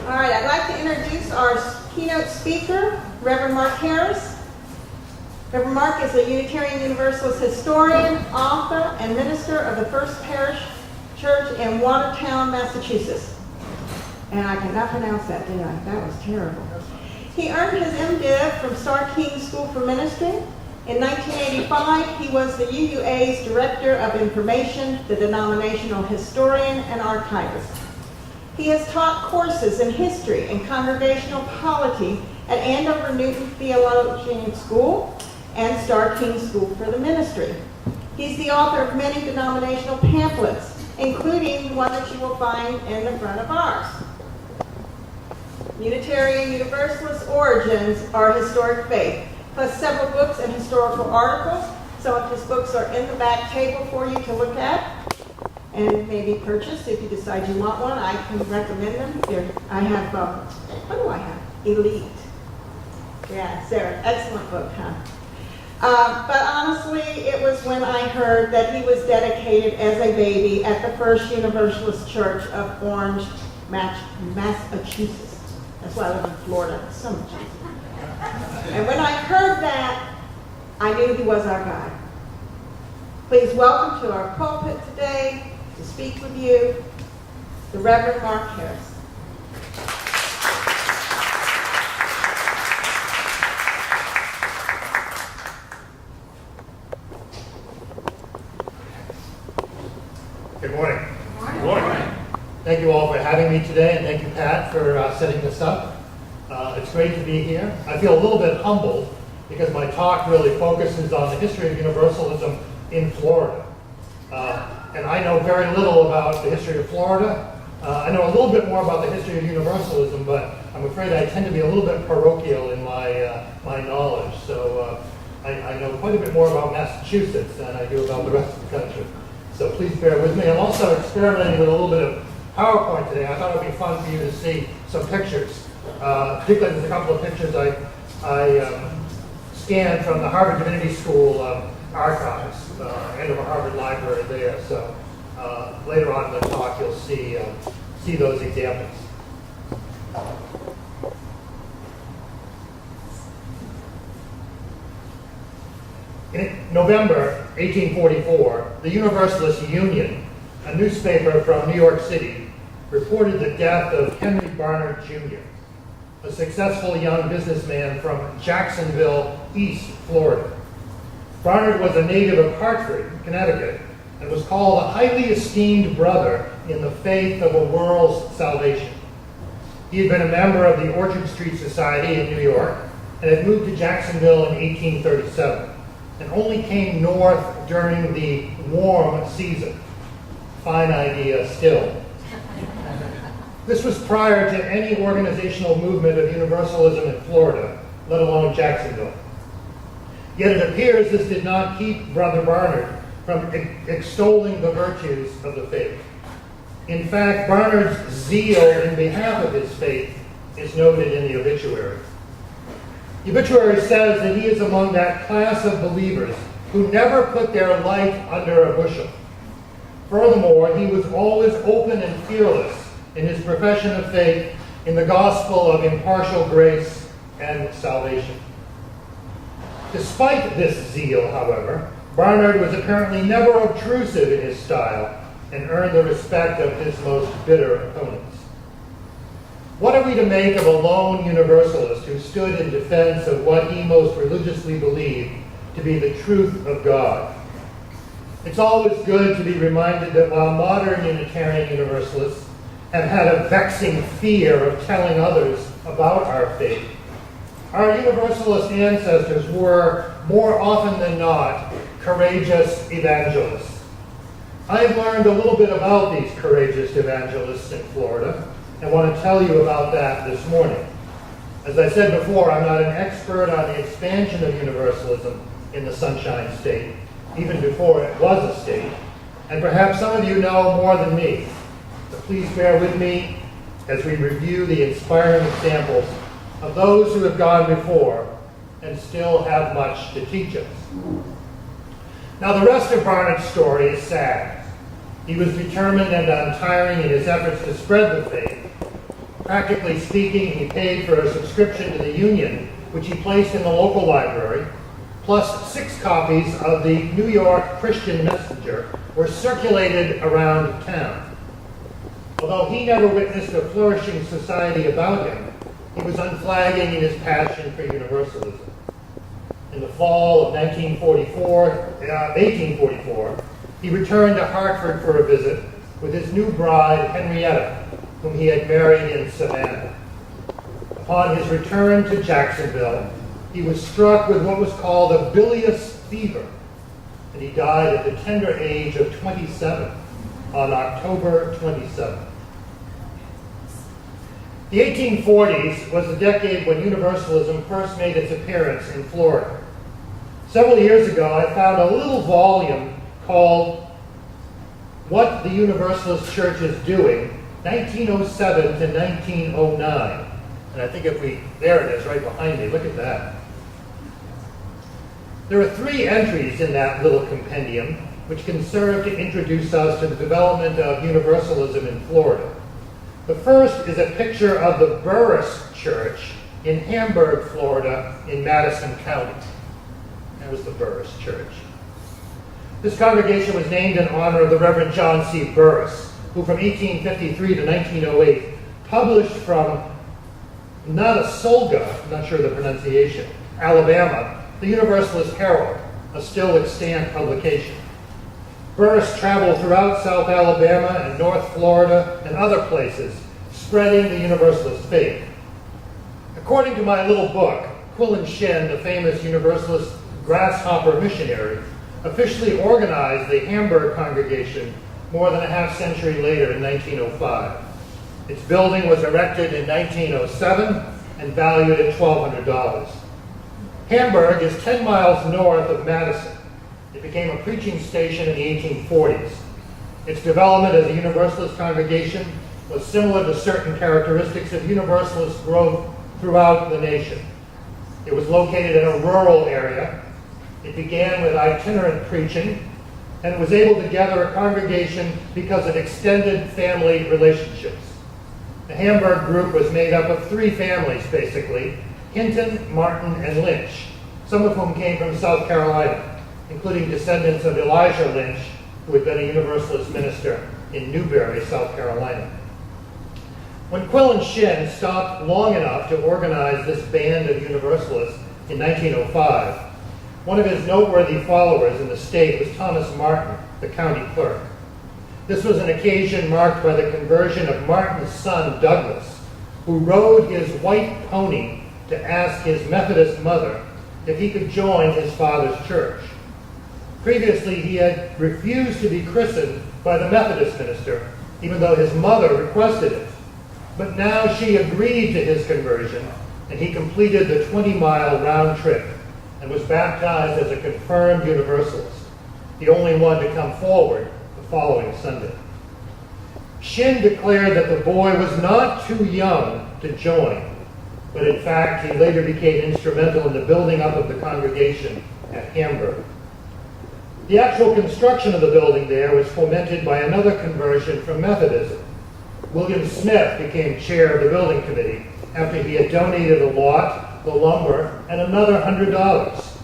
All right, I'd like to introduce our keynote speaker, Reverend Mark Harris. Reverend Mark is a Unitarian Universalist historian, author, and minister of the First Parish Church in Watertown, Massachusetts. And I cannot pronounce that, did I? That was terrible. He earned his MDiv from Star King School for Ministry. In 1985, he was the UUA's Director of Information, the denominational historian, and archivist. He has taught courses in history and congregational polity at Andover Newton Theologian School and Star King School for the Ministry. He's the author of many denominational pamphlets, including one that you will find in the front of ours. Unitarian Universalist Origins, Our Historic Faith, plus several books and historical articles. Some of his books are in the back table for you to look at and maybe purchase if you decide you want one. I can recommend them. Here, I have, what do I have? Elite. Yeah, Sarah, excellent book, huh? But honestly, it was when I heard that he was dedicated as a baby at the First Universalist Church of Orange, Massachusetts. That's why I live in Florida. It's so much easier. And when I heard that, I knew he was our guy. Please welcome to our pulpit today to speak with you, the Reverend Mark Harris. Good morning. Good morning. Thank you all for having me today, and thank you, Pat, for setting this up. It's great to be here. I feel a little bit humbled because my talk really focuses on the history of Universalism in Florida. And I know very little about the history of Florida. I know a little bit more about the history of Universalism, but I'm afraid I tend to be a little bit parochial in my knowledge. So I know quite a bit more about Massachusetts than I do about the rest of the country. So please bear with me. I'm also experimenting with a little bit of PowerPoint today. I thought it would be fun for you to see some pictures. Particularly, there's a couple of pictures I scanned from the Harvard Divinity School archives, and of a Harvard library there. So later on in the talk, you'll see those examples. In November 1844, the Universalist Union, a newspaper from New York City, reported the death of Henry Barnard Jr., a successful young businessman from Jacksonville, East Florida. Barnard was a native of Hartford, Connecticut, and was called a highly esteemed brother in the faith of a world's salvation. He had been a member of the Orchard Street Society in New York and had moved to Jacksonville in 1837, and only came north during the warm season. Fine idea still. This was prior to any organizational movement of Universalism in Florida, let alone Jacksonville. Yet it appears this did not keep Brother Barnard from extolling the virtues of the faith. In fact, Barnard's zeal in behalf of his faith is noted in the obituary. The obituary says that he is among that class of believers who never put their light under a bushel. Furthermore, he was always open and fearless in his profession of faith in the gospel of impartial grace and salvation. Despite this zeal, however, Barnard was apparently never obtrusive in his style and earned the respect of his most bitter opponents. What are we to make of a lone Universalist who stood in defense of what he most religiously believed to be the truth of God? It's always good to be reminded that while modern Unitarian Universalists have had a vexing fear of telling others about our faith, our Universalist ancestors were, more often than not, courageous evangelists. I've learned a little bit about these courageous evangelists in Florida and want to tell you about that this morning. As I said before, I'm not an expert on the expansion of Universalism in the Sunshine State, even before it was a state, and perhaps some of you know more than me. But please bear with me as we review the inspiring examples of those who have gone before and still have much to teach us. Now, the rest of Barnard's story is sad. He was determined and untiring in his efforts to spread the faith, Practically speaking, he paid for a subscription to the Union, which he placed in the local library, plus 6 copies of the New York Christian Messenger were circulated around town. Although he never witnessed a flourishing society about him, he was unflagging in his passion for universalism. In the fall of 1844, he returned to Hartford for a visit with his new bride, Henrietta, whom he had married in Savannah. Upon his return to Jacksonville, he was struck with what was called a bilious fever, and he died at the tender age of 27 on October 27. The 1840s was the decade when Universalism first made its appearance in Florida. Several years ago, I found a little volume called What the Universalist Church is Doing, 1907 to 1909. And I think there it is right behind me, look at that. There are 3 entries in that little compendium which can serve to introduce us to the development of Universalism in Florida. The first is a picture of the Burris Church in Hamburg, Florida, in Madison County. That was the Burris Church. This congregation was named in honor of the Reverend John C. Burris, who from 1853 to 1908 published from Notasulga, I'm not sure the pronunciation, Alabama, the Universalist Herald, a still extant publication. Burris traveled throughout South Alabama and North Florida and other places, spreading the Universalist faith. According to my little book, Quillen Shin, the famous Universalist grasshopper missionary, officially organized the Hamburg congregation more than a half century later in 1905. Its building was erected in 1907 and valued at $1,200. Hamburg is 10 miles north of Madison. It became a preaching station in the 1840s. Its development as a Universalist congregation was similar to certain characteristics of Universalist growth throughout the nation. It was located in a rural area. It began with itinerant preaching, and it was able to gather a congregation because of extended family relationships. The Hamburg group was made up of 3 families, basically: Hinton, Martin, and Lynch, some of whom came from South Carolina, including descendants of Elijah Lynch, who had been a Universalist minister in Newberry, South Carolina. When Quillen Shin stopped long enough to organize this band of Universalists in 1905, one of his noteworthy followers in the state was Thomas Martin, the county clerk. This was an occasion marked by the conversion of Martin's son, Douglas, who rode his white pony to ask his Methodist mother if he could join his father's church. Previously, he had refused to be christened by the Methodist minister, even though his mother requested it. But now she agreed to his conversion, and he completed the 20-mile round trip and was baptized as a confirmed Universalist, the only one to come forward the following Sunday. Shin declared that the boy was not too young to join, but in fact he later became instrumental in the building up of the congregation at Hamburg. The actual construction of the building there was fomented by another conversion from Methodism. William Smith became chair of the building committee after he had donated a lot, the lumber, and another $100.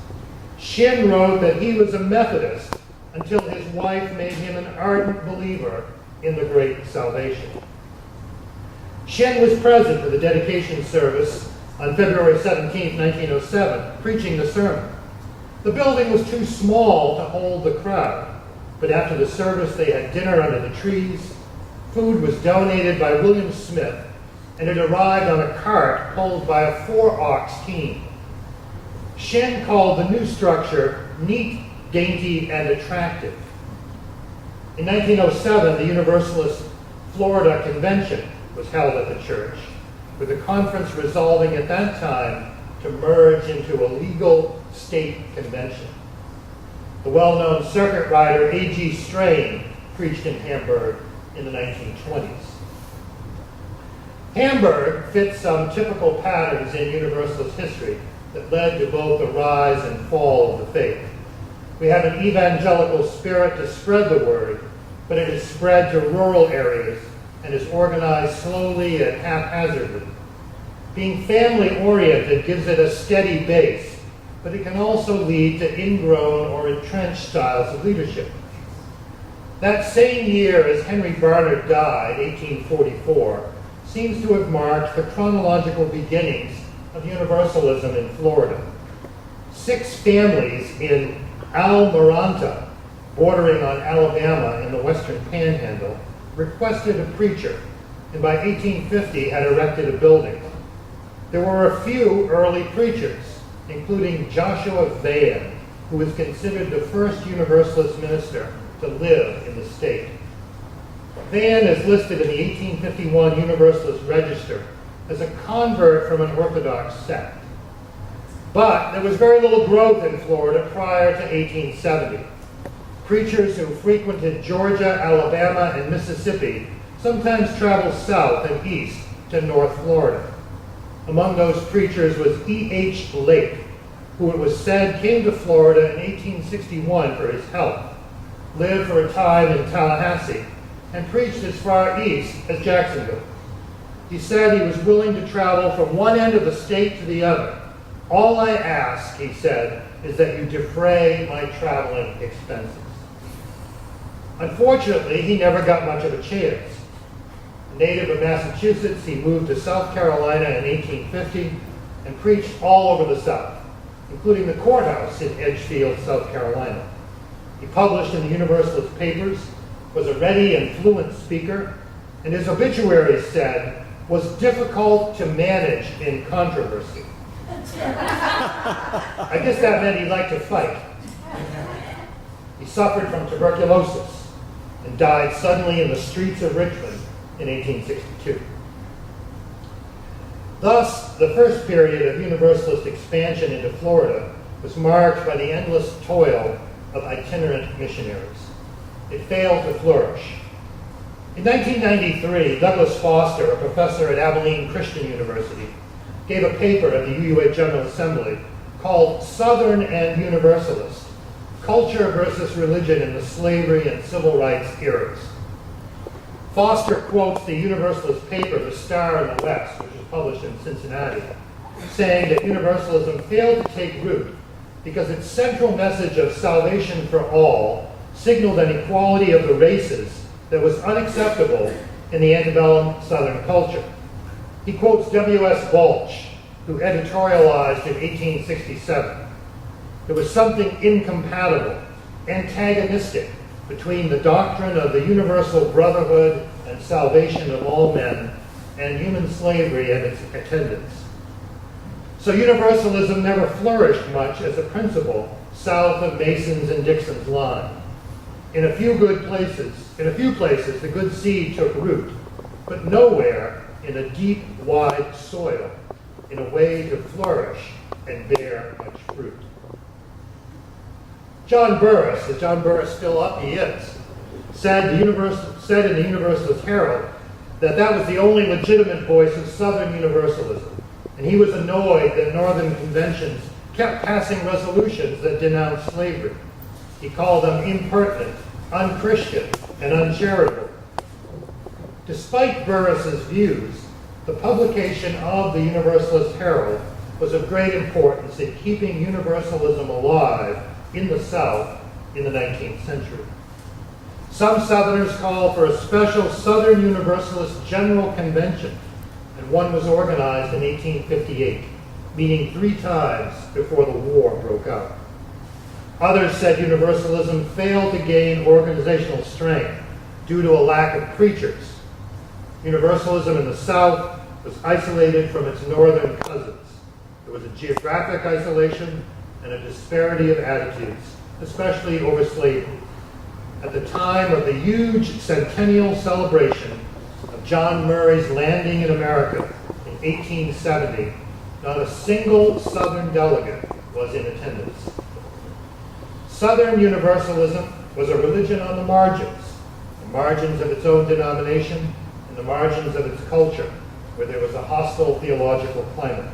Shin wrote that he was a Methodist until his wife made him an ardent believer in the great salvation. Shin was present for the dedication service on February 17, 1907, preaching the sermon. The building was too small to hold the crowd, but after the service they had dinner under the trees. Food was donated by William Smith, and it arrived on a cart pulled by a 4-ox team. Shin called the new structure neat, dainty, and attractive. In 1907, the Universalist Florida Convention was held at the church, with the conference resolving at that time to merge into a legal state convention. The well-known circuit rider A.G. Strain preached in Hamburg in the 1920s. Hamburg fits some typical patterns in Universalist history that led to both the rise and fall of the faith. We have an evangelical spirit to spread the word, but it is spread to rural areas and is organized slowly and haphazardly. Being family-oriented gives it a steady base, but it can also lead to ingrown or entrenched styles of leadership. That same year as Henry Barnard died, 1844, seems to have marked the chronological beginnings of Universalism in Florida. 6 families in Almiranta, bordering on Alabama in the western panhandle, requested a preacher, and by 1850 had erected a building. There were a few early preachers, including Joshua Van, who was considered the first Universalist minister to live in the state. Van is listed in the 1851 Universalist Register as a convert from an Orthodox sect. But there was very little growth in Florida prior to 1870. Preachers who frequented Georgia, Alabama, and Mississippi sometimes traveled south and east to North Florida. Among those preachers was E.H. Lake, who it was said came to Florida in 1861 for his health, lived for a time in Tallahassee, and preached as far east as Jacksonville. He said he was willing to travel from one end of the state to the other. All I ask, he said, is that you defray my traveling expenses. Unfortunately, he never got much of a chance. A native of Massachusetts, he moved to South Carolina in 1850 and preached all over the South, including the courthouse in Edgefield, South Carolina. He published in the Universalist papers, was a ready and fluent speaker, and his obituary said, was difficult to manage in controversy. I guess that meant he liked to fight. He suffered from tuberculosis and died suddenly in the streets of Richmond in 1862. Thus, the first period of Universalist expansion into Florida was marked by the endless toil of itinerant missionaries. It failed to flourish. In 1993, Douglas Foster, a professor at Abilene Christian University, gave a paper at the UUA General Assembly called Southern and Universalist: Culture versus Religion in the Slavery and Civil Rights Eras. Foster quotes the Universalist paper, The Star in the West, which was published in Cincinnati, saying that Universalism failed to take root because its central message of salvation for all signaled an equality of the races that was unacceptable in the antebellum Southern culture. He quotes W.S. Balch, who editorialized in 1867. There was something incompatible, antagonistic, between the doctrine of the universal brotherhood and salvation of all men and human slavery and its attendants. So Universalism never flourished much as a principle south of Mason's and Dixon's line. In a few places, the good seed took root, but nowhere in a deep, wide soil in a way to flourish and bear much fruit. John Burris, is John Burris still up? He is. Said in the Universalist Herald that was the only legitimate voice of Southern Universalism, and he was annoyed that Northern conventions kept passing resolutions that denounced slavery. He called them impertinent, unchristian, and uncharitable. Despite Burris's views, the publication of the Universalist Herald was of great importance in keeping Universalism alive in the South in the 19th century. Some Southerners called for a special Southern Universalist General Convention, and one was organized in 1858, meeting 3 times before the war broke out. Others said Universalism failed to gain organizational strength due to a lack of preachers. Universalism in the South was isolated from its northern cousins. There was a geographic isolation and a disparity of attitudes, especially over slavery. At the time of the huge centennial celebration of John Murray's landing in America in 1870, not a single Southern delegate was in attendance. Southern Universalism was a religion on the margins of its own denomination and the margins of its culture, where there was a hostile theological climate.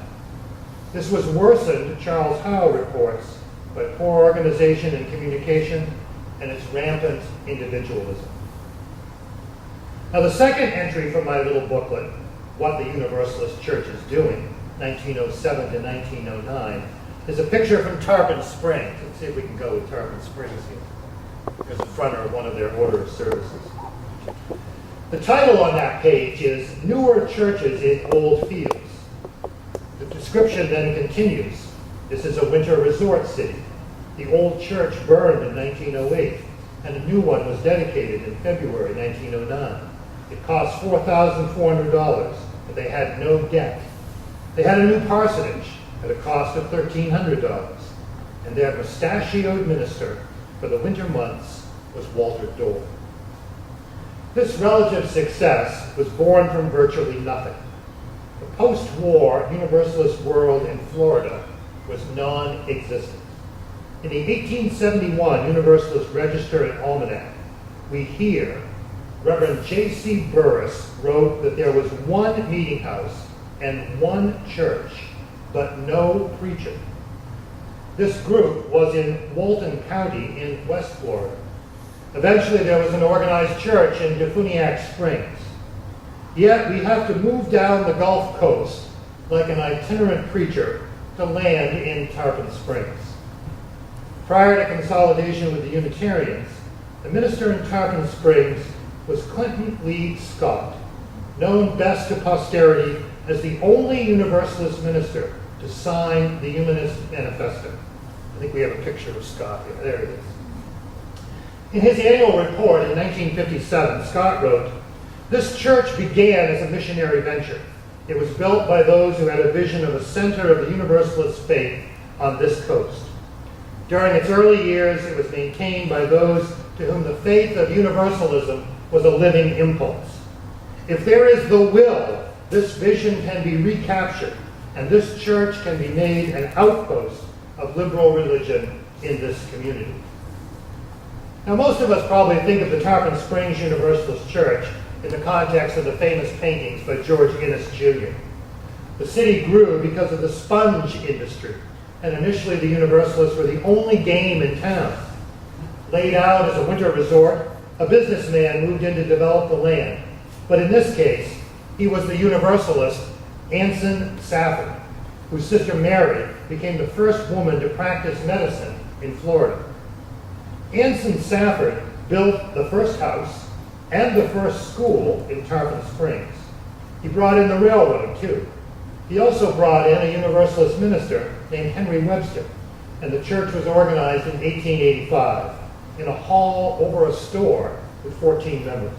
This was worsened, Charles Howe reports, by poor organization and communication and its rampant individualism. Now the second entry from my little booklet, What the Universalist Church is Doing, 1907 to 1909, is a picture from Tarpon Springs. Let's see if we can go with Tarpon Springs here. There's a fronter of one of their order of services. The title on that page is Newer Churches in Old Fields. The description then continues. This is a winter resort city. The old church burned in 1908, and a new one was dedicated in February 1909. It cost $4,400, but they had no debt. They had a new parsonage at a cost of $1,300, and their mustachioed minister for the winter months was Walter Dorr. This relative success was born from virtually nothing. The post-war Universalist world in Florida was non-existent. In the 1871 Universalist Register and Almanac, we hear Reverend J.C. Burris wrote that there was one meeting house and one church, but no preacher. This group was in Walton County in West Florida. Eventually there was an organized church in Defuniak Springs. Yet we have to move down the Gulf Coast like an itinerant preacher to land in Tarpon Springs. Prior to consolidation with the Unitarians, the minister in Tarpon Springs was Clinton Lee Scott, known best to posterity as the only Universalist minister to sign the Humanist Manifesto. I think we have a picture of Scott here. There it is. In his annual report in 1957, Scott wrote, "This church began as a missionary venture. It was built by those who had a vision of a center of the Universalist faith on this coast. During its early years, it was maintained by those to whom the faith of universalism was a living impulse. If there is the will, this vision can be recaptured, and this church can be made an outpost of liberal religion in this community." Now, most of us probably think of the Tarpon Springs Universalist Church in the context of the famous paintings by George Innes Jr. The city grew because of the sponge industry, and initially the Universalists were the only game in town. Laid out as a winter resort, a businessman moved in to develop the land. But in this case, he was the Universalist Anson Safford, whose sister Mary became the first woman to practice medicine in Florida. Anson Safford built the first house and the first school in Tarpon Springs. He brought in the railroad, too. He also brought in a Universalist minister named Henry Webster, and the church was organized in 1885 in a hall over a store with 14 members.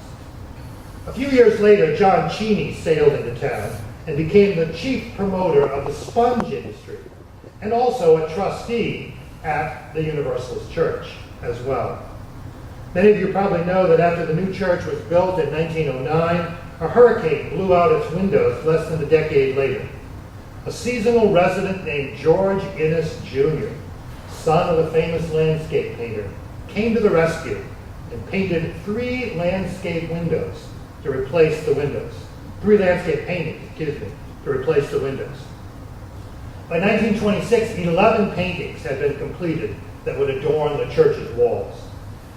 A few years later, John Cheney sailed into town and became the chief promoter of the sponge industry, and also a trustee at the Universalist Church as well. Many of you probably know that after the new church was built in 1909, a hurricane blew out its windows less than a decade later. A seasonal resident named George Innes Jr., son of the famous landscape painter, came to the rescue and painted 3 landscape windows to replace the windows. 3 landscape paintings, to replace the windows. By 1926, 11 paintings had been completed that would adorn the church's walls.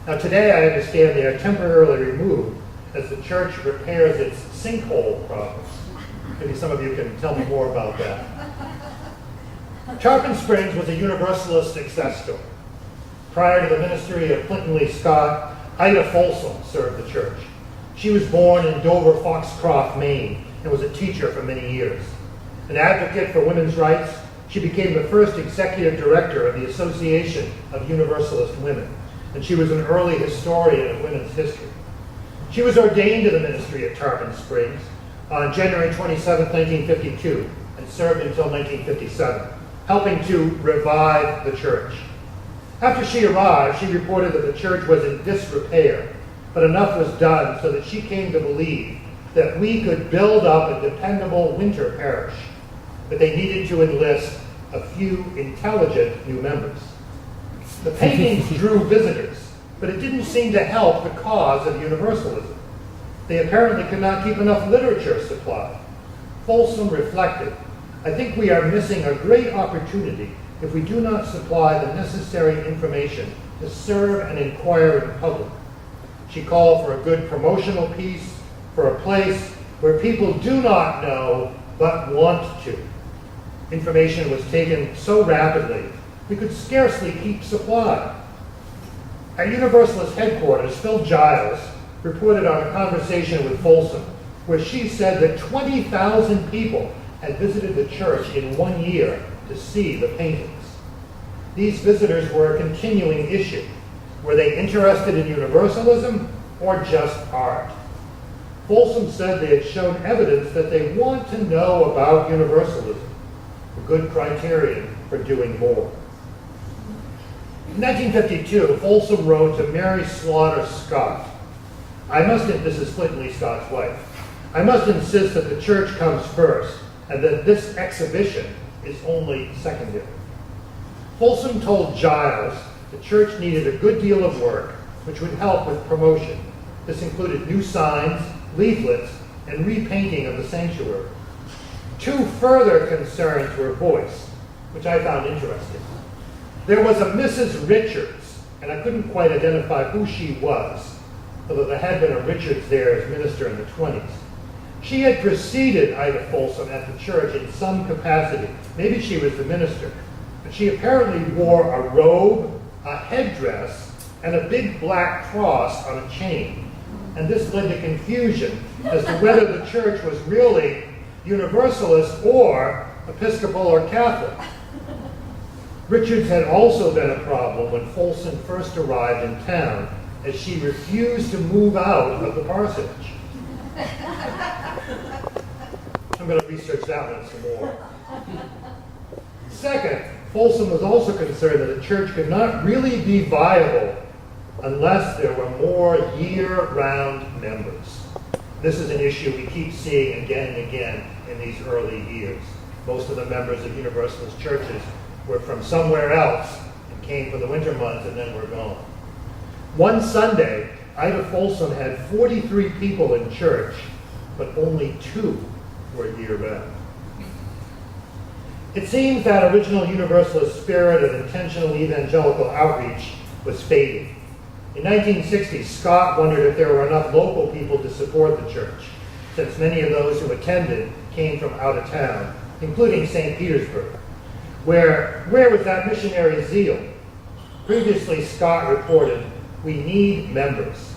Now today I understand they are temporarily removed as the church repairs its sinkhole problems. Maybe some of you can tell me more about that. Tarpon Springs was a Universalist success story. Prior to the ministry of Clinton Lee Scott, Ida Folsom served the church. She was born in Dover, Foxcroft, Maine, and was a teacher for many years. An advocate for women's rights, she became the first executive director of the Association of Universalist Women, and she was an early historian of women's history. She was ordained to the ministry at Tarpon Springs on January 27, 1952, and served until 1957, helping to revive the church. After she arrived, she reported that the church was in disrepair, but enough was done so that she came to believe that we could build up a dependable winter parish, but they needed to enlist a few intelligent new members. The paintings drew visitors, but it didn't seem to help the cause of Universalism. They apparently could not keep enough literature supplied. Folsom reflected, "I think we are missing a great opportunity if we do not supply the necessary information to serve an inquiring public." She called for a good promotional piece, for a place where people do not know but want to. Information was taken so rapidly, we could scarcely keep supply. At Universalist headquarters, Phil Giles reported on a conversation with Folsom, where she said that 20,000 people had visited the church in 1 year to see the paintings. These visitors were a continuing issue. Were they interested in Universalism or just art? Folsom said they had shown evidence that they want to know about Universalism, a good criterion for doing more. In 1952, Folsom wrote to Mary Slaughter Scott, this is Flint Lee Scott's wife, "I must insist that the church comes first and that this exhibition is only secondary." Folsom told Giles the church needed a good deal of work which would help with promotion. This included new signs, leaflets, and repainting of the sanctuary. Two further concerns were voiced, which I found interesting. There was a Mrs. Richards, and I couldn't quite identify who she was, although there had been a Richards there as minister in the 20s. She had preceded Ida Folsom at the church in some capacity. Maybe she was the minister. But she apparently wore a robe, a headdress, and a big black cross on a chain. And this led to confusion as to whether the church was really Universalist or Episcopal or Catholic. Richards had also been a problem when Folsom first arrived in town, as she refused to move out of the parsonage. I'm going to research that one some more. Second, Folsom was also concerned that a church could not really be viable unless there were more year-round members. This is an issue we keep seeing again and again in these early years. Most of the members of Universalist churches were from somewhere else and came for the winter months and then were gone. One Sunday, Ida Folsom had 43 people in church, but only 2 were year-round. It seems that original Universalist spirit of intentional evangelical outreach was fading. In 1960, Scott wondered if there were enough local people to support the church, since many of those who attended came from out of town, including St. Petersburg. Where was that missionary zeal? Previously, Scott reported, "We need members."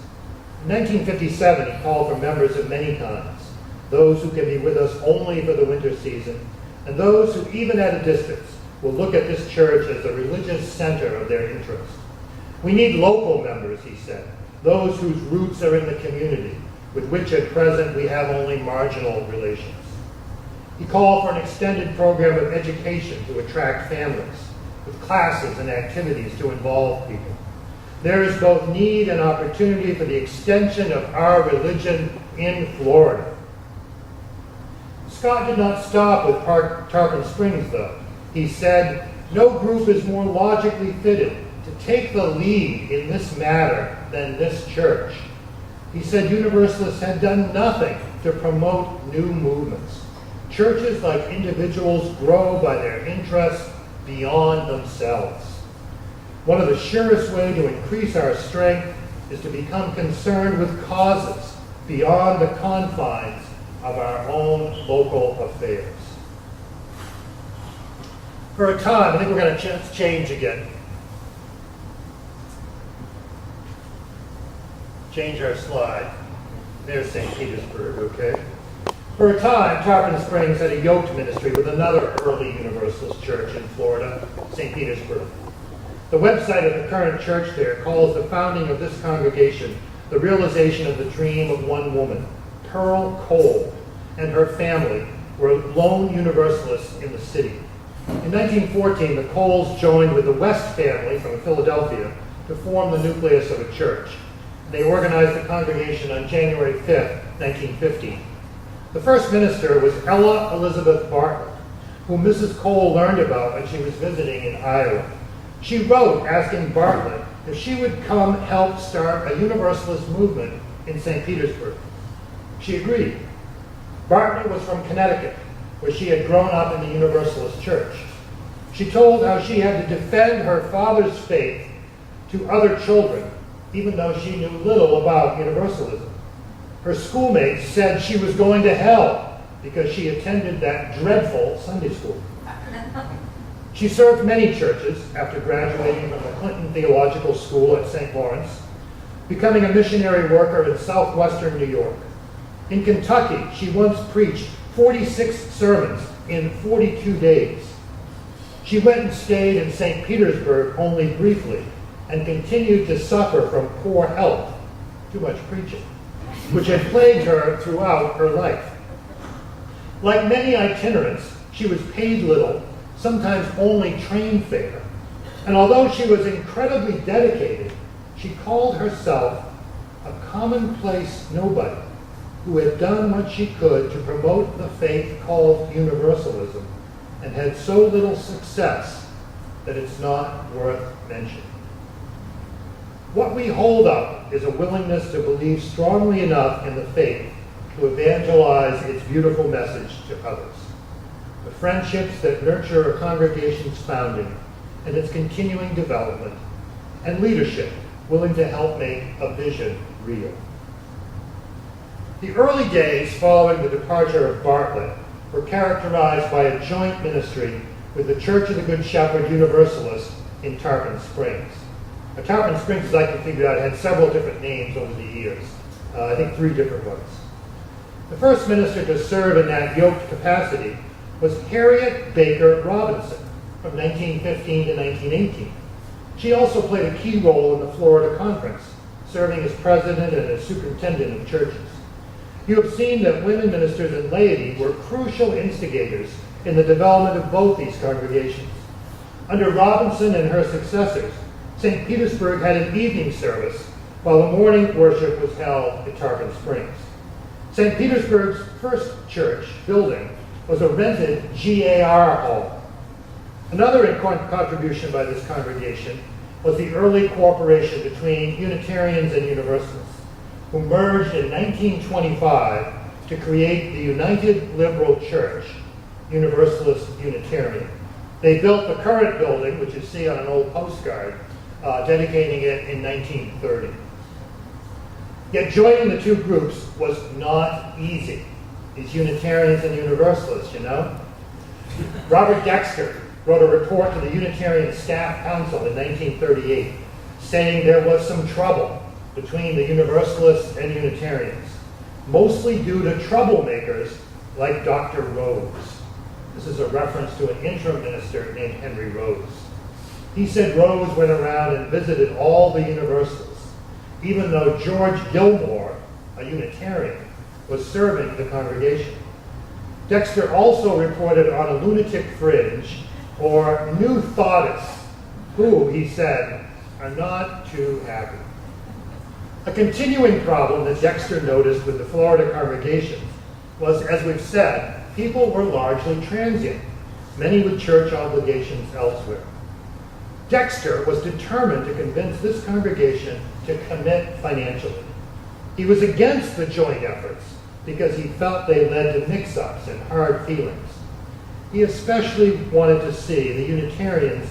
In 1957, he called for members of many kinds, those who can be with us only for the winter season, and those who, even at a distance, will look at this church as the religious center of their interest. We need local members, he said, those whose roots are in the community, with which at present we have only marginal relations. He called for an extended program of education to attract families, with classes and activities to involve people. There is both need and opportunity for the extension of our religion in Florida. Scott did not stop with Tarpon Springs, though. He said, "No group is more logically fitted to take the lead in this matter than this church." He said Universalists had done nothing to promote new movements. Churches, like individuals, grow by their interests beyond themselves. One of the surest ways to increase our strength is to become concerned with causes beyond the confines of our own local affairs. For a time, I think we're going to change again. Change our slide. There's St. Petersburg, okay? For a time, Tarpon Springs had a yoked ministry with another early Universalist church in Florida, St. Petersburg. The website of the current church there calls the founding of this congregation the realization of the dream of one woman. Pearl Cole and her family were lone Universalists in the city. In 1914, the Coles joined with the West family from Philadelphia to form the nucleus of a church. They organized the congregation on January 5th, 1915. The first minister was Ella Elizabeth Bartlett, whom Mrs. Cole learned about when she was visiting in Iowa. She wrote asking Bartlett if she would come help start a Universalist movement in St. Petersburg. She agreed. Bartlett was from Connecticut, where she had grown up in the Universalist church. She told how she had to defend her father's faith to other children, even though she knew little about Universalism. Her schoolmates said she was going to hell because she attended that dreadful Sunday school. She served many churches after graduating from the Clinton Theological School at St. Lawrence, becoming a missionary worker in southwestern New York. In Kentucky, she once preached 46 sermons in 42 days. She went and stayed in St. Petersburg only briefly and continued to suffer from poor health, too much preaching, which had plagued her throughout her life. Like many itinerants, she was paid little, sometimes only train fare, and although she was incredibly dedicated, she called herself a commonplace nobody who had done what she could to promote the faith called Universalism and had so little success that it's not worth mentioning. What we hold up is a willingness to believe strongly enough in the faith to evangelize its beautiful message to others. The friendships that nurture a congregation's founding and its continuing development, and leadership willing to help make a vision real. The early days following the departure of Bartlett were characterized by a joint ministry with the Church of the Good Shepherd Universalist in Tarpon Springs. Now, Tarpon Springs, as I can figure out, had several different names over the years. I think 3 different ones. The first minister to serve in that yoked capacity was Harriet Baker Robinson from 1915 to 1918. She also played a key role in the Florida Conference, serving as president and as superintendent of churches. You have seen that women ministers and laity were crucial instigators in the development of both these congregations. Under Robinson and her successors, St. Petersburg had an evening service while the morning worship was held at Tarpon Springs. St. Petersburg's first church building was a rented GAR hall. Another important contribution by this congregation was the early cooperation between Unitarians and Universalists, who merged in 1925 to create the United Liberal Church, Universalist Unitarian. They built the current building, which you see on an old postcard, dedicating it in 1930. Yet joining the two groups was not easy. These Unitarians and Universalists, you know. Robert Dexter wrote a report to the Unitarian Staff Council in 1938, saying there was some trouble between the Universalists and Unitarians, mostly due to troublemakers like Dr. Rose. This is a reference to an interim minister named Henry Rose. He said Rose went around and visited all the Universalists, even though George Gilmore, a Unitarian, was serving the congregation. Dexter also reported on a lunatic fringe, or New Thoughtists, who, he said, are not too happy. A continuing problem that Dexter noticed with the Florida congregations was, as we've said, people were largely transient, many with church obligations elsewhere. Dexter was determined to convince this congregation to commit financially. He was against the joint efforts because he felt they led to mix-ups and hard feelings. He especially wanted to see the Unitarians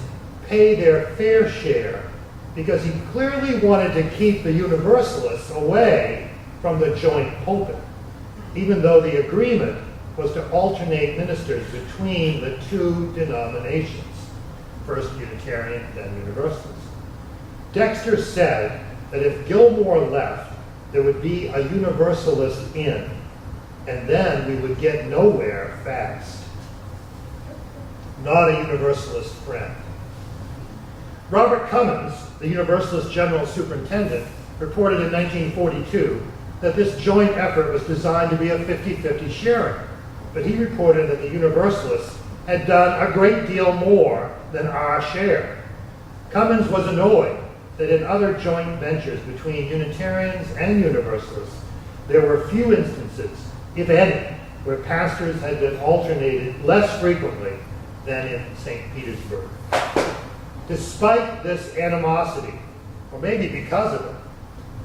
pay their fair share because he clearly wanted to keep the Universalists away from the joint pulpit, even though the agreement was to alternate ministers between the two denominations, first Unitarian, then Universalist. Dexter said that if Gilmore left, there would be a Universalist in, and then we would get nowhere fast. Not a Universalist friend. Robert Cummins, the Universalist General Superintendent, reported in 1942 that this joint effort was designed to be a 50-50 sharing, but he reported that the Universalists had done a great deal more than our share. Cummins was annoyed that in other joint ventures between Unitarians and Universalists, there were few instances, if any, where pastors had been alternated less frequently than in St. Petersburg. Despite this animosity, or maybe because of it,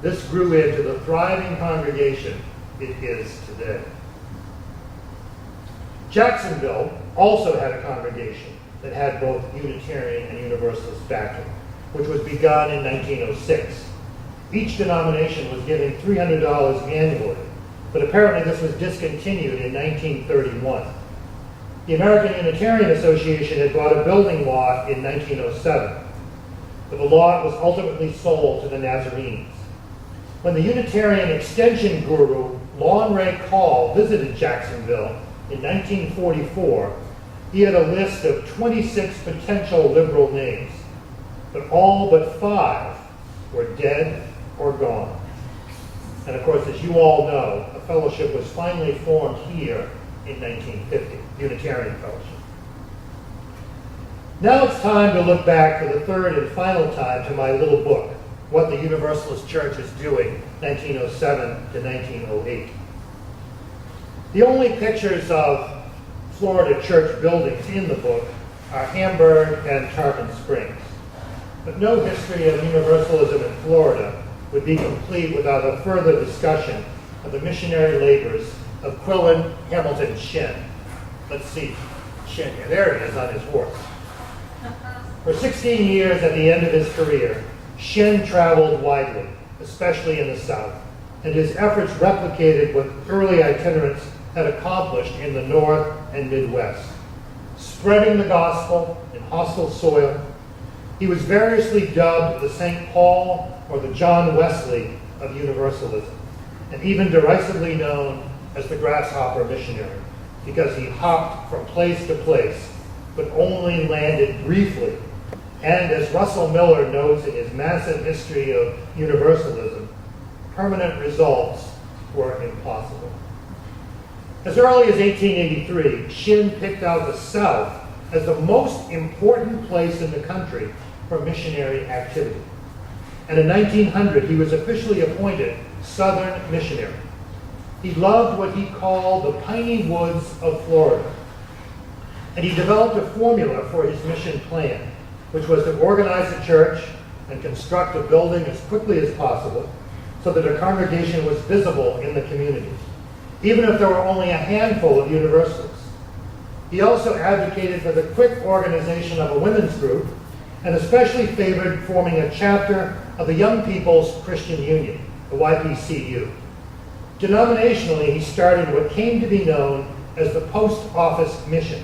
this grew into the thriving congregation it is today. Jacksonville also had a congregation that had both Unitarian and Universalist backing, which was begun in 1906. Each denomination was giving $300 annually but apparently this was discontinued in 1931. The American Unitarian Association had bought a building lot in 1907, but the lot was ultimately sold to the Nazarenes. When the Unitarian extension guru Lon Ray Call visited Jacksonville in 1944, he had a list of 26 potential liberal names, but all but 5 were dead or gone. And of course, as you all know, a fellowship was finally formed here in 1950, Unitarian Fellowship. Now it's time to look back for the third and final time to my little book, What the Universalist Church is Doing, 1907 to 1908. The only pictures of Florida church buildings in the book are Hamburg and Tarpon Springs. But no history of Universalism in Florida would be complete without a further discussion of the missionary labors of Quillen Hamilton Shin. Let's see, Shin here. There he is on his horse. For 16 years at the end of his career, Shin traveled widely, especially in the South, and his efforts replicated what early itinerants had accomplished in the North and Midwest. Spreading the gospel in hostile soil, he was variously dubbed the St. Paul or the John Wesley of Universalism, and even derisively known as the grasshopper missionary, because he hopped from place to place, but only landed briefly. And as Russell Miller notes in his massive history of Universalism, permanent results were impossible. As early as 1883, Shin picked out the South as the most important place in the country for missionary activity. And in 1900, he was officially appointed Southern Missionary. He loved what he called the piney woods of Florida. And he developed a formula for his mission plan, which was to organize a church and construct a building as quickly as possible so that a congregation was visible in the community, even if there were only a handful of Universalists. He also advocated for the quick organization of a women's group and especially favored forming a chapter of the Young People's Christian Union, the YPCU. Denominationally, he started what came to be known as the Post Office Mission,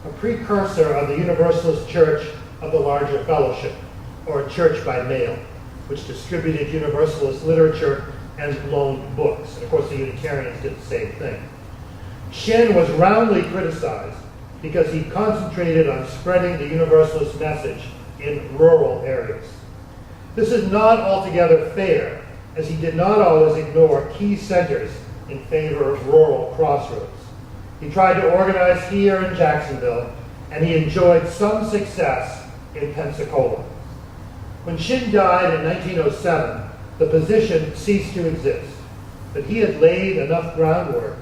a precursor of the Universalist Church of the larger fellowship, or church by mail, which distributed Universalist literature and loaned books. And of course, the Unitarians did the same thing. Shin was roundly criticized because he concentrated on spreading the Universalist message in rural areas. This is not altogether fair, as he did not always ignore key centers in favor of rural crossroads. He tried to organize here in Jacksonville, and he enjoyed some success in Pensacola. When Shin died in 1907, the position ceased to exist, but he had laid enough groundwork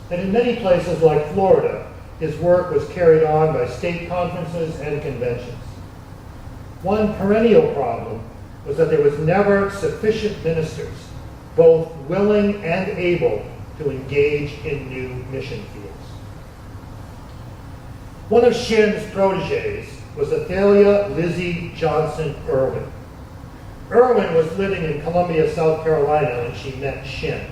that in many places like Florida, his work was carried on by state conferences and conventions. One perennial problem was that there was never sufficient ministers, both willing and able, to engage in new mission fields. One of Shin's proteges was Athalia Lizzie Johnson Irwin. Irwin was living in Columbia, South Carolina when she met Shin.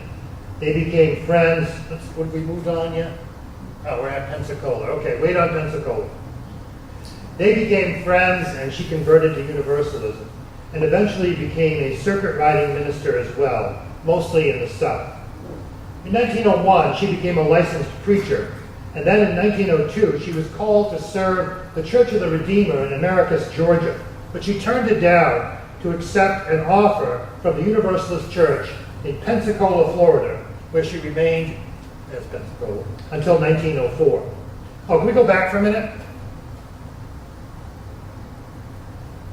They became friends. Would we moved on yet? Oh, we're at Pensacola. Okay, wait on Pensacola. They became friends, and she converted to Universalism, and eventually became a circuit riding minister as well, mostly in the South. In 1901, she became a licensed preacher, and then in 1902, she was called to serve the Church of the Redeemer in Americus, Georgia, but she turned it down to accept an offer from the Universalist Church in Pensacola, Florida, where she remained as Pensacola until 1904. Oh, can we go back for a minute?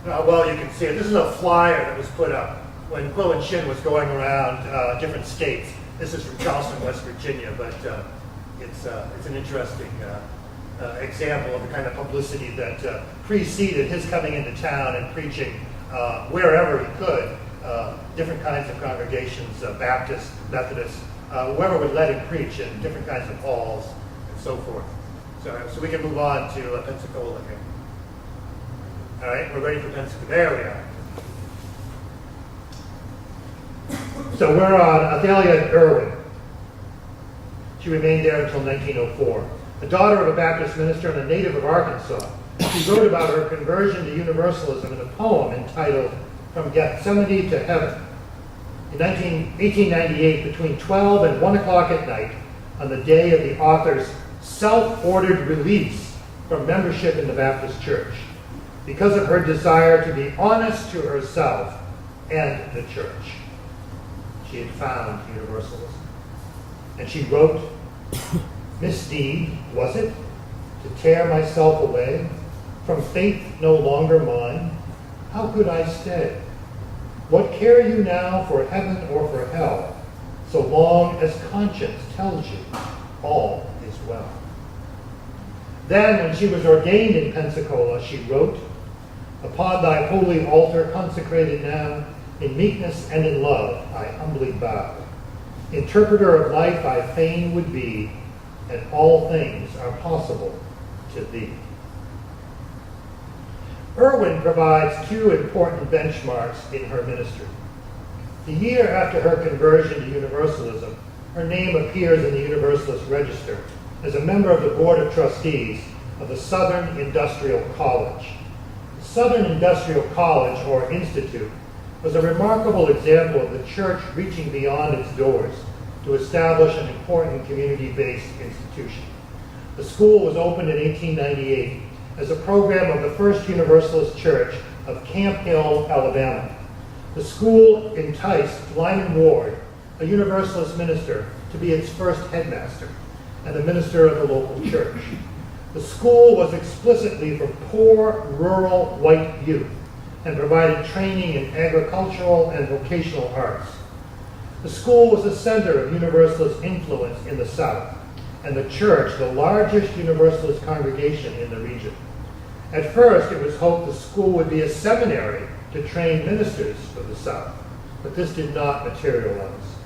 Well, you can see it. This is a flyer that was put up when Quillen Shin was going around different states. This is from Charleston, West Virginia, but it's an interesting example of the kind of publicity that preceded his coming into town and preaching wherever he could, different kinds of congregations, Baptist, Methodist, whoever would let him preach in different kinds of halls and so forth. So we can move on to Pensacola here. All right, we're ready for Pensacola. There we are. So we're on Athalia Irwin. She remained there until 1904. A daughter of a Baptist minister and a native of Arkansas, she wrote about her conversion to Universalism in a poem entitled From Gethsemane to Heaven. In 1898, between 12 and 1 o'clock at night, on the day of the author's self-ordered release from membership in the Baptist Church, because of her desire to be honest to herself and the church, she had found Universalism. And she wrote, "Misdeed, was it, to tear myself away, from faith no longer mine? How could I stay? What care you now for heaven or for hell, so long as conscience tells you all is well?" Then, when she was ordained in Pensacola, she wrote, "Upon thy holy altar consecrated now, in meekness and in love I humbly bow. Interpreter of life I fain would be, and all things are possible to thee." Irwin provides two important benchmarks in her ministry. The year after her conversion to Universalism, her name appears in the Universalist Register as a member of the Board of Trustees of the Southern Industrial College. The Southern Industrial College, or Institute, was a remarkable example of the church reaching beyond its doors to establish an important community-based institution. The school was opened in 1898 as a program of the First Universalist Church of Camp Hill, Alabama. The school enticed Lyman Ward, a Universalist minister, to be its first headmaster and the minister of the local church. The school was explicitly for poor, rural, white youth and provided training in agricultural and vocational arts. The school was a center of Universalist influence in the South, and the church the largest Universalist congregation in the region. At first, it was hoped the school would be a seminary to train ministers for the South, but this did not materialize.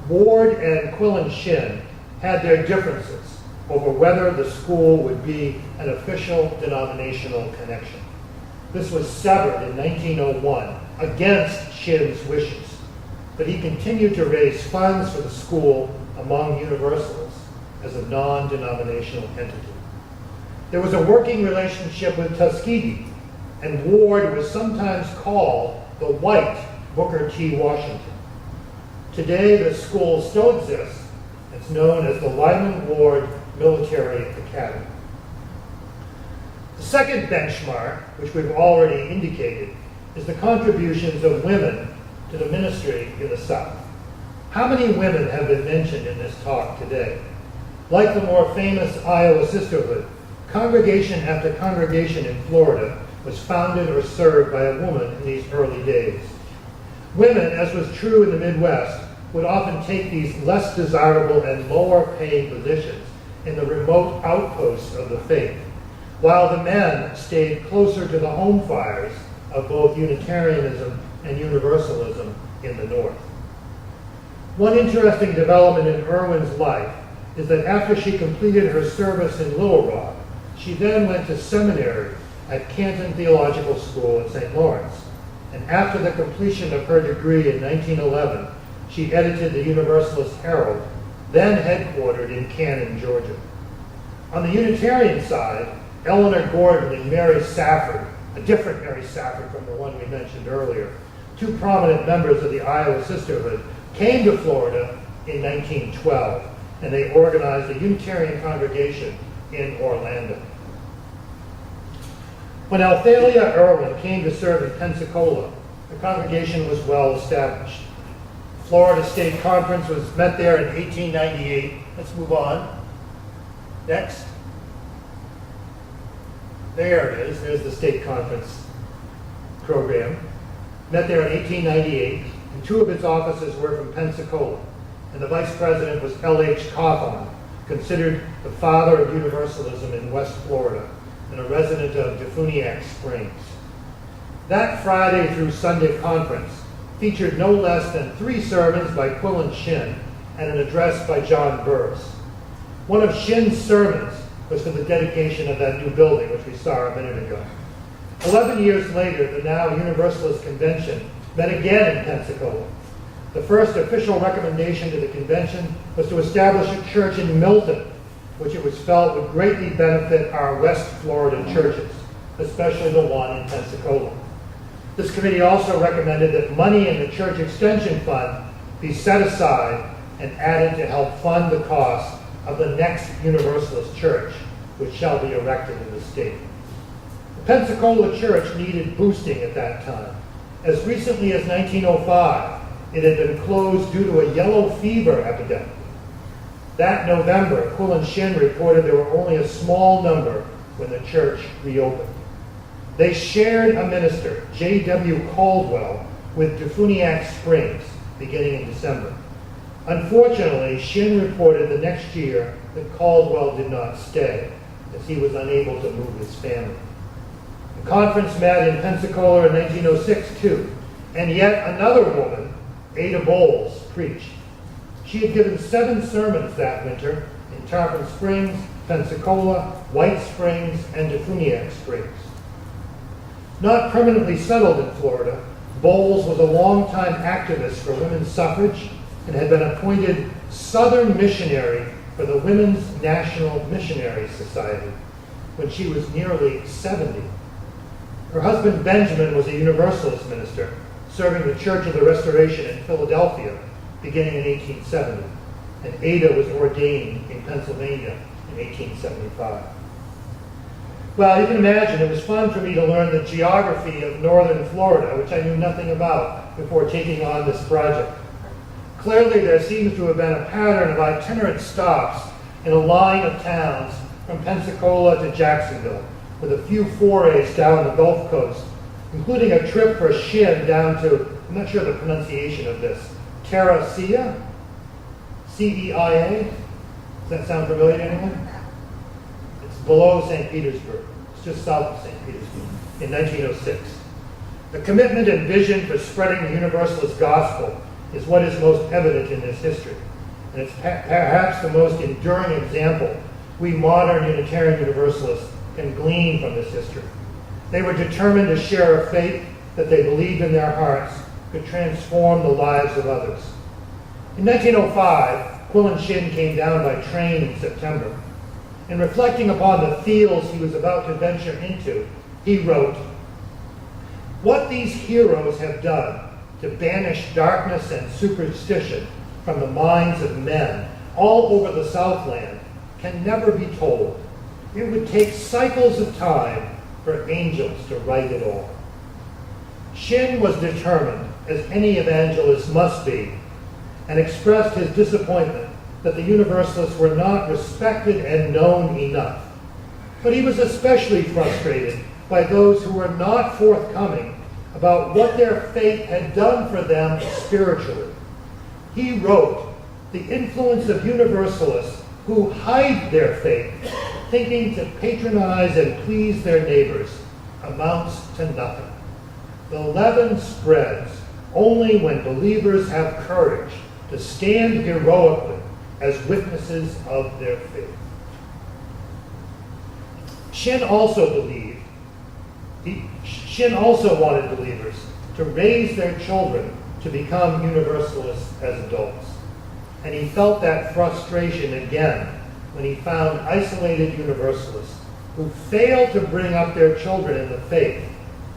Ward and Quillen Shin had their differences over whether the school would be an official denominational connection. This was severed in 1901 against Shin's wishes, but he continued to raise funds for the school among Universalists as a non-denominational entity. There was a working relationship with Tuskegee, and Ward was sometimes called the White Booker T. Washington. Today, the school still exists. It's known as the Lyman Ward Military Academy. The second benchmark, which we've already indicated, is the contributions of women to the ministry in the South. How many women have been mentioned in this talk today? Like the more famous Iowa Sisterhood, congregation after congregation in Florida was founded or served by a woman in these early days. Women, as was true in the Midwest, would often take these less desirable and lower paying positions in the remote outposts of the faith, while the men stayed closer to the home fires of both Unitarianism and Universalism in the North. One interesting development in Irwin's life is that after she completed her service in Little Rock, she then went to seminary at Canton Theological School in St. Lawrence. And after the completion of her degree in 1911, she edited the Universalist Herald, then headquartered in Canton, Georgia. On the Unitarian side, Eleanor Gordon and Mary Safford, a different Mary Safford from the one we mentioned earlier, two prominent members of the Iowa Sisterhood, came to Florida in 1912, and they organized a Unitarian congregation in Orlando. When Athalia Irwin came to serve in Pensacola, the congregation was well established. Florida State Conference was met there in 1898. Let's move on. Next. There it is. There's the state conference program. Met there in 1898, and two of its offices were from Pensacola, and the vice president was L.H. Cawthon, considered the father of Universalism in West Florida, and a resident of Defuniak Springs. That Friday through Sunday conference featured no less than 3 sermons by Quillen Shin and an address by John Burris. One of Shin's sermons was for the dedication of that new building, which we saw a minute ago. 11 years later, the now Universalist Convention met again in Pensacola. The first official recommendation to the convention was to establish a church in Milton, which it was felt would greatly benefit our West Florida churches, especially the one in Pensacola. This committee also recommended that money in the church extension fund be set aside and added to help fund the cost of the next Universalist church, which shall be erected in the state. The Pensacola church needed boosting at that time. As recently as 1905, it had been closed due to a yellow fever epidemic. That November, Quill and Shin reported there were only a small number when the church reopened. They shared a minister, J.W. Caldwell, with Defuniak Springs, beginning in December. Unfortunately, Shin reported the next year that Caldwell did not stay, as he was unable to move his family. The conference met in Pensacola in 1906, too, and yet another woman, Ada Bowles, preached. She had given 7 sermons that winter in Tarpon Springs, Pensacola, White Springs, and Defuniak Springs. Not permanently settled in Florida, Bowles was a longtime activist for women's suffrage and had been appointed Southern Missionary for the Women's National Missionary Society when she was nearly 70. Her husband Benjamin was a Universalist minister, serving the Church of the Restoration in Philadelphia beginning in 1870, and Ada was ordained in Pennsylvania in 1875. Well, you can imagine it was fun for me to learn the geography of northern Florida, which I knew nothing about before taking on this project. Clearly, there seems to have been a pattern of itinerant stops in a line of towns from Pensacola to Jacksonville, with a few forays down the Gulf Coast, including a trip for Shin down to, I'm not sure the pronunciation of this, Terra Cia? C-E-I-A? Does that sound familiar to anyone? It's below St. Petersburg. It's just south of St. Petersburg in 1906. The commitment and vision for spreading the Universalist gospel is what is most evident in this history. And it's perhaps the most enduring example we modern Unitarian Universalists can glean from this history. They were determined to share a faith that they believed in their hearts could transform the lives of others. In 1905, Quill and Shin came down by train in September. In reflecting upon the fields he was about to venture into, he wrote, "What these heroes have done to banish darkness and superstition from the minds of men all over the Southland can never be told. It would take cycles of time for angels to write it all." Shin was determined, as any evangelist must be, and expressed his disappointment that the Universalists were not respected and known enough. But he was especially frustrated by those who were not forthcoming about what their faith had done for them spiritually. He wrote, "The influence of Universalists who hide their faith, thinking to patronize and please their neighbors, amounts to nothing. The leaven spreads only when believers have courage to stand heroically as witnesses of their faith." Shin also wanted believers to raise their children to become Universalists as adults. And he felt that frustration again when he found isolated Universalists who failed to bring up their children in the faith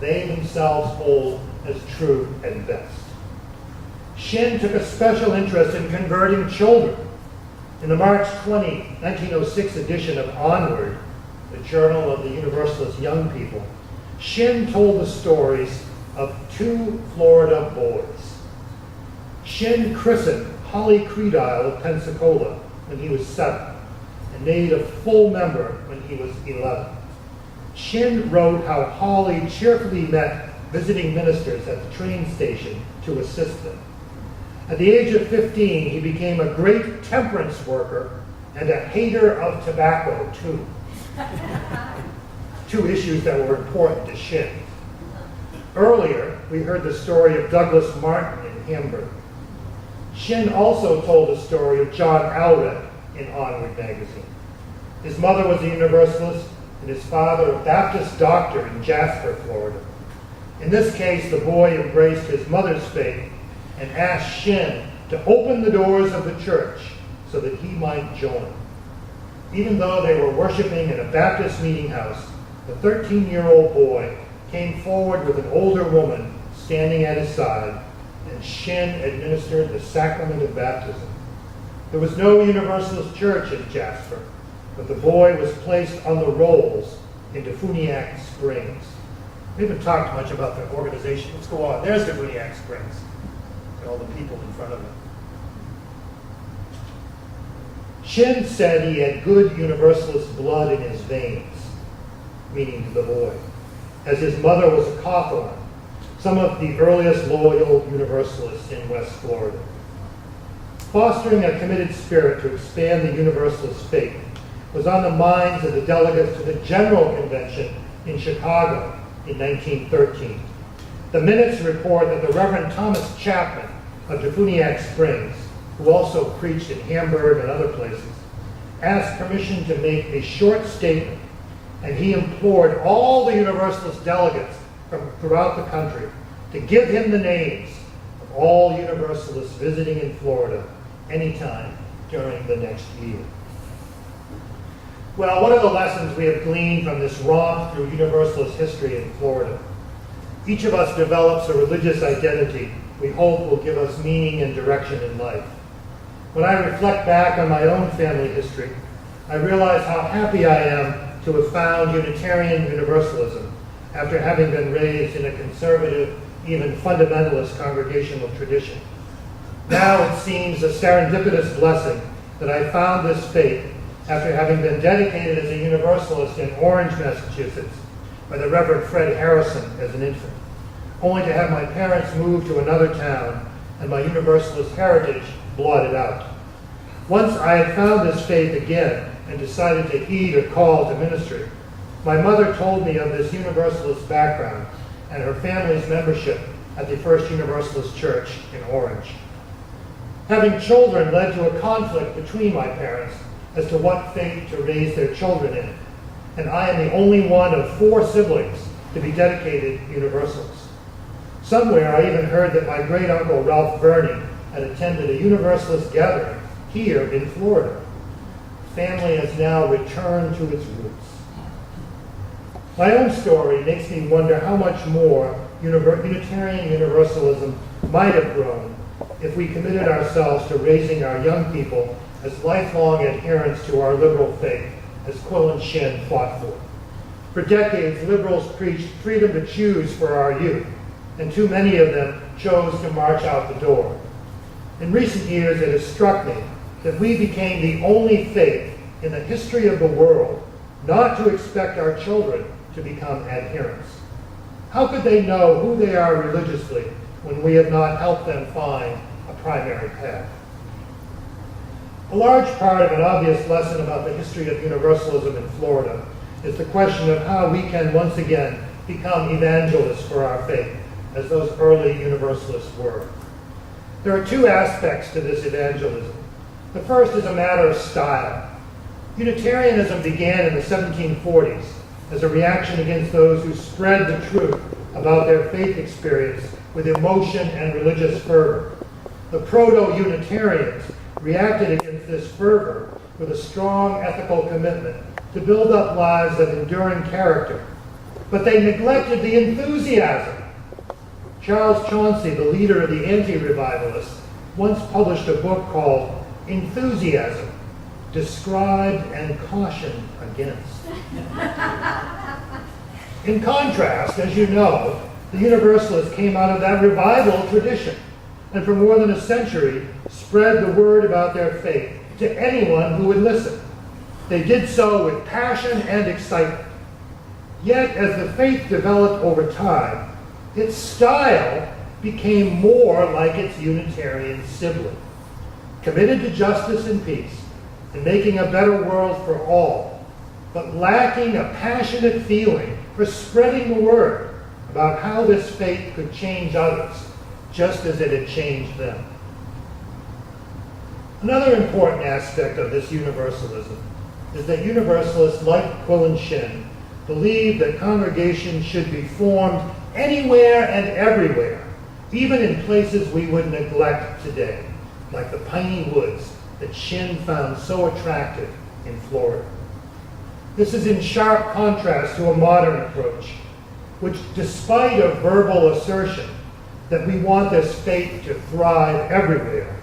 they themselves hold as true and best. Shin took a special interest in converting children. In the March 20, 1906 edition of Onward, the Journal of the Universalist Young People, Shin told the stories of 2 Florida boys. Shin christened Holly Credile of Pensacola when he was 7 and made a full member when he was 11. Shin wrote how Holly cheerfully met visiting ministers at the train station to assist them. At the age of 15, he became a great temperance worker and a hater of tobacco, too. 2 issues that were important to Shin. Earlier, we heard the story of Douglas Martin in Hamburg. Shin also told the story of John Allred in Onward magazine. His mother was a Universalist, and his father a Baptist doctor in Jasper, Florida. In this case, the boy embraced his mother's faith and asked Shin to open the doors of the church so that he might join. Even though they were worshiping in a Baptist meeting house, the 13-year-old boy came forward with an older woman standing at his side, and Shin administered the sacrament of baptism. There was no Universalist church in Jasper, but the boy was placed on the rolls into Funiac Springs. We haven't talked much about the organization. Let's go on. There's the Funiac Springs, and all the people in front of it. Shin said he had good Universalist blood in his veins, meaning to the boy, as his mother was a Cawthorn, some of the earliest loyal Universalists in West Florida. Fostering a committed spirit to expand the Universalist faith was on the minds of the delegates to the General Convention in Chicago in 1913. The minutes report that the Reverend Thomas Chapman of Defuniak Springs, who also preached in Hamburg and other places, asked permission to make a short statement, and he implored all the Universalist delegates from throughout the country to give him the names of all Universalists visiting in Florida anytime during the next year. Well, what are the lessons we have gleaned from this romp through Universalist history in Florida? Each of us develops a religious identity we hope will give us meaning and direction in life. When I reflect back on my own family history, I realize how happy I am to have found Unitarian Universalism after having been raised in a conservative, even fundamentalist congregational tradition. Now it seems a serendipitous blessing that I found this faith after having been dedicated as a Universalist in Orange, Massachusetts, by the Reverend Fred Harrison as an infant, only to have my parents move to another town and my Universalist heritage blotted out. Once I had found this faith again and decided to heed a call to ministry, my mother told me of this Universalist background and her family's membership at the First Universalist Church in Orange. Having children led to a conflict between my parents as to what faith to raise their children in, and I am the only one of 4 siblings to be dedicated Universalists. Somewhere I even heard that my great-uncle Ralph Verney had attended a Universalist gathering here in Florida. Family has now returned to its roots. My own story makes me wonder how much more Unitarian Universalism might have grown if we committed ourselves to raising our young people as lifelong adherents to our liberal faith, as Quill and Shin fought for. For decades, liberals preached freedom to choose for our youth, and too many of them chose to march out the door. In recent years, it has struck me that we became the only faith in the history of the world not to expect our children to become adherents. How could they know who they are religiously when we have not helped them find a primary path? A large part of an obvious lesson about the history of Universalism in Florida is the question of how we can once again become evangelists for our faith, as those early Universalists were. There are 2 aspects to this evangelism. The first is a matter of style. Unitarianism began in the 1740s as a reaction against those who spread the truth about their faith experience with emotion and religious fervor. The proto-Unitarians reacted against this fervor with a strong ethical commitment to build up lives of enduring character. But they neglected the enthusiasm. Charles Chauncey, the leader of the anti-revivalists, once published a book called Enthusiasm, Described and Cautioned Against. In contrast, as you know, the Universalists came out of that revival tradition, and for more than a century spread the word about their faith to anyone who would listen. They did so with passion and excitement. Yet, as the faith developed over time, its style became more like its Unitarian sibling, committed to justice and peace and making a better world for all, but lacking a passionate feeling for spreading the word about how this faith could change others, just as it had changed them. Another important aspect of this Universalism is that Universalists, like Quill and Shin, believe that congregations should be formed anywhere and everywhere, even in places we would neglect today, like the piney woods that Shin found so attractive in Florida. This is in sharp contrast to a modern approach, which, despite a verbal assertion that we want this faith to thrive everywhere,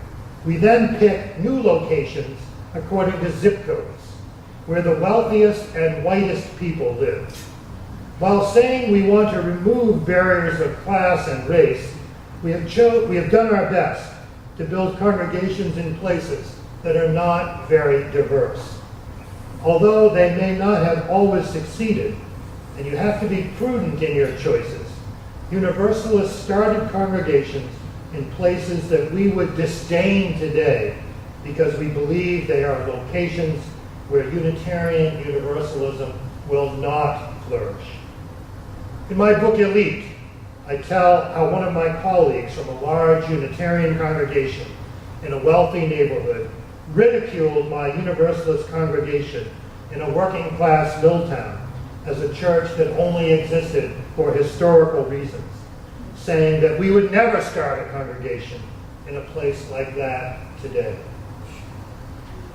we then pick new locations according to zip codes, where the wealthiest and whitest people live. While saying we want to remove barriers of class and race, we have done our best to build congregations in places that are not very diverse. Although they may not have always succeeded, and you have to be prudent in your choices, Universalists started congregations in places that we would disdain today because we believe they are locations where Unitarian Universalism will not flourish. In my book, Elite, I tell how one of my colleagues from a large Unitarian congregation in a wealthy neighborhood ridiculed my Universalist congregation in a working-class mill town as a church that only existed for historical reasons, saying that we would never start a congregation in a place like that today.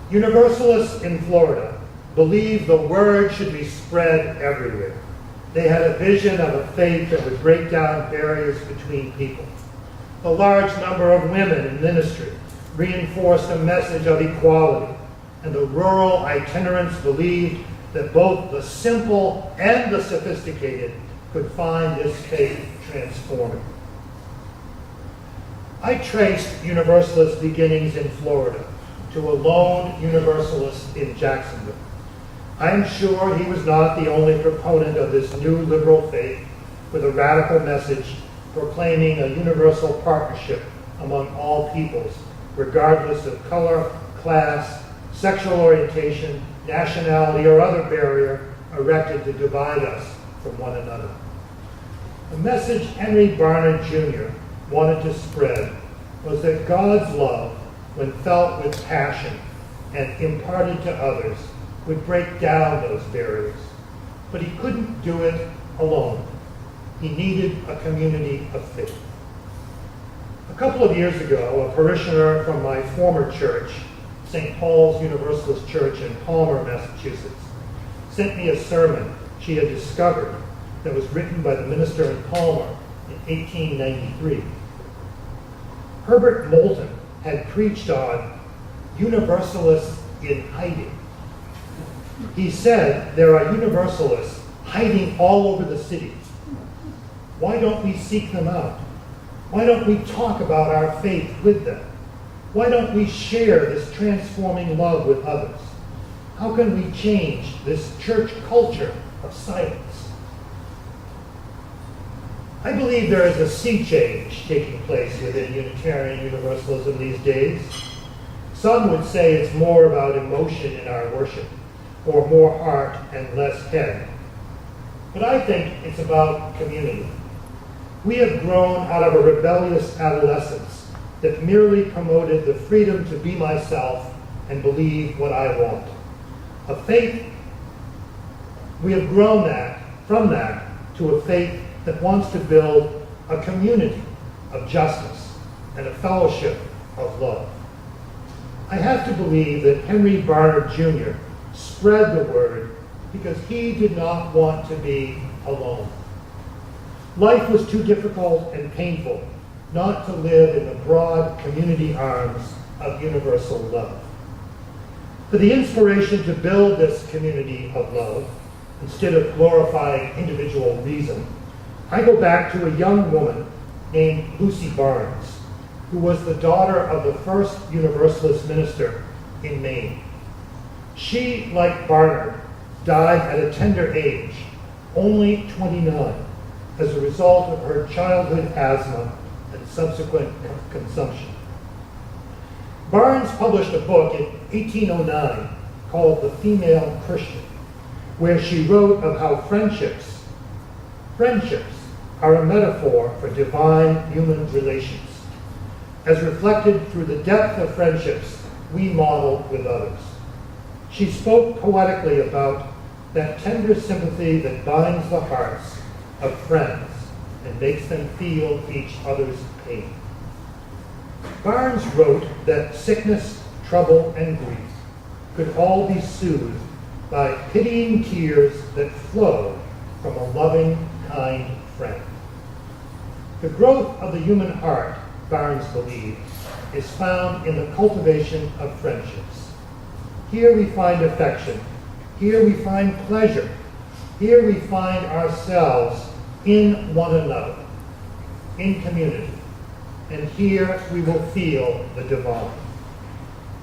Universalists in Florida believed the word should be spread everywhere. They had a vision of a faith that would break down barriers between people. The large number of women in ministry reinforced a message of equality, and the rural itinerants believed that both the simple and the sophisticated could find this faith transforming. I traced Universalist beginnings in Florida to a lone Universalist in Jacksonville. I am sure he was not the only proponent of this new liberal faith with a radical message proclaiming a universal partnership among all peoples, regardless of color, class, sexual orientation, nationality, or other barrier erected to divide us from one another. The message Henry Barnard Jr. wanted to spread was that God's love, when felt with passion and imparted to others, would break down those barriers. But he couldn't do it alone. He needed a community of faith. A couple of years ago, a parishioner from my former church, St. Paul's Universalist Church in Palmer, Massachusetts, sent me a sermon she had discovered that was written by the minister in Palmer in 1893. Herbert Moulton had preached on Universalists in hiding. He said there are Universalists hiding all over the city. Why don't we seek them out? Why don't we talk about our faith with them? Why don't we share this transforming love with others? How can we change this church culture of silence? I believe there is a sea change taking place within Unitarian Universalism these days. Some would say it's more about emotion in our worship, or more heart and less head. But I think it's about community. We have grown out of a rebellious adolescence that merely promoted the freedom to be myself and believe what I want. A faith, we have grown from that to a faith that wants to build a community of justice and a fellowship of love. I have to believe that Henry Barnard Jr. spread the word because he did not want to be alone. Life was too difficult and painful not to live in the broad community arms of universal love. For the inspiration to build this community of love, instead of glorifying individual reason, I go back to a young woman named Lucy Barnes, who was the daughter of the first Universalist minister in Maine. She, like Barnard, died at a tender age, only 29, as a result of her childhood asthma and subsequent consumption. Barnes published a book in 1809 called The Female Christian, where she wrote of how friendships are a metaphor for divine human relations, as reflected through the depth of friendships we model with others. She spoke poetically about that tender sympathy that binds the hearts of friends and makes them feel each other's pain. Barnes wrote that sickness, trouble, and grief could all be soothed by pitying tears that flow from a loving, kind friend. The growth of the human heart, Barnes believed, is found in the cultivation of friendships. Here we find affection. Here we find pleasure. Here we find ourselves in one another, in community. And here we will feel the divine.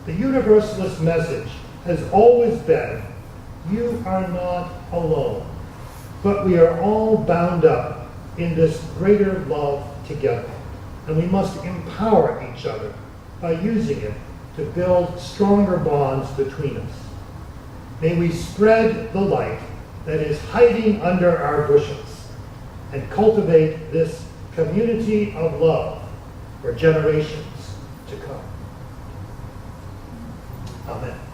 The Universalist message has always been, you are not alone, but we are all bound up in this greater love together. And we must empower each other by using it to build stronger bonds between us. May we spread the light that is hiding under our bushels and cultivate this community of love for generations to come. Amen.